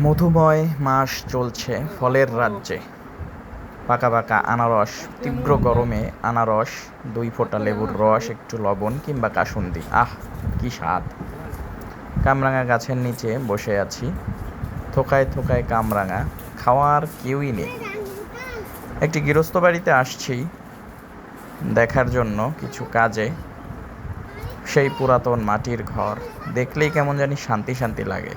মধুময় মাস চলছে ফলের রাজ্যে। পাকা পাকা আনারস, তীব্র গরমে আনারস, 2 ফোঁটা লেবুর রস, একটু লবণ কিংবা কাসুন্দি, আহ কি স্বাদ! কামরাঙা গাছের নিচে বসে আছি, থোকায় থোকায় কামরাঙা, খাওয়ার কেউই নেই। একটি গৃহস্থ বাড়িতে আসছি দেখার জন্য কিছু কাজে। সেই পুরাতন মাটির ঘর দেখলেই কেমন জানি শান্তি শান্তি লাগে।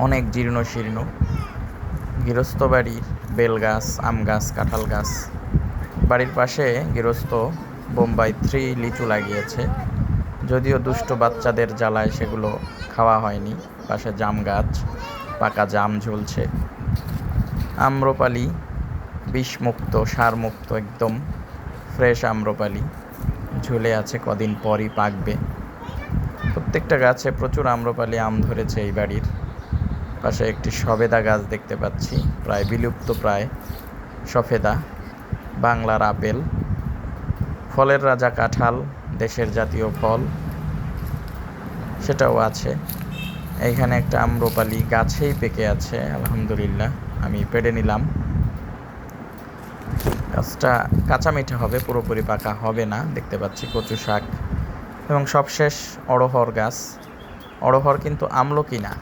অনেক জীর্ণ শীর্ণ গৃহস্থ বাড়ি, বেল গাছ, আম গাছ, কাঁঠাল গাছ। বাড়ির পাশে গৃহস্থ বোম্বাই 3 লিচু লাগিয়েছে, যদিও দুষ্ট বাচ্চাদের জ্বালায় সেগুলো খাওয়া হয়নি। পাশে জাম গাছ, পাকা জাম ঝুলছে। আম্রপালি, বিষমুক্ত, সারমুক্ত, একদম ফ্রেশ আম্রপালি ঝুলে আছে, কদিন পরই পাকবে। প্রত্যেকটা গাছে প্রচুর আম্রপালি আম ধরেছে এই বাড়ির। পাশে একটি সবেদা গাছ দেখতে পাচ্ছি, প্রায় বিলুপ্ত প্রায় সফেদা, বাংলার আপেল। ফলের রাজা কাঁঠাল, দেশের জাতীয় ফল, সেটাও আছে। এইখানে একটা আম্রপালি গাছেই পেকে আছে, আলহামদুলিল্লাহ, আমি পেড়ে নিলাম। গাছটা কাঁচা মিঠা হবে, পুরোপুরি পাকা হবে না। দেখতে পাচ্ছি কচু শাক এবং সবশেষ অড়হর গাছ। অড়হর কিন্তু আমলকি না,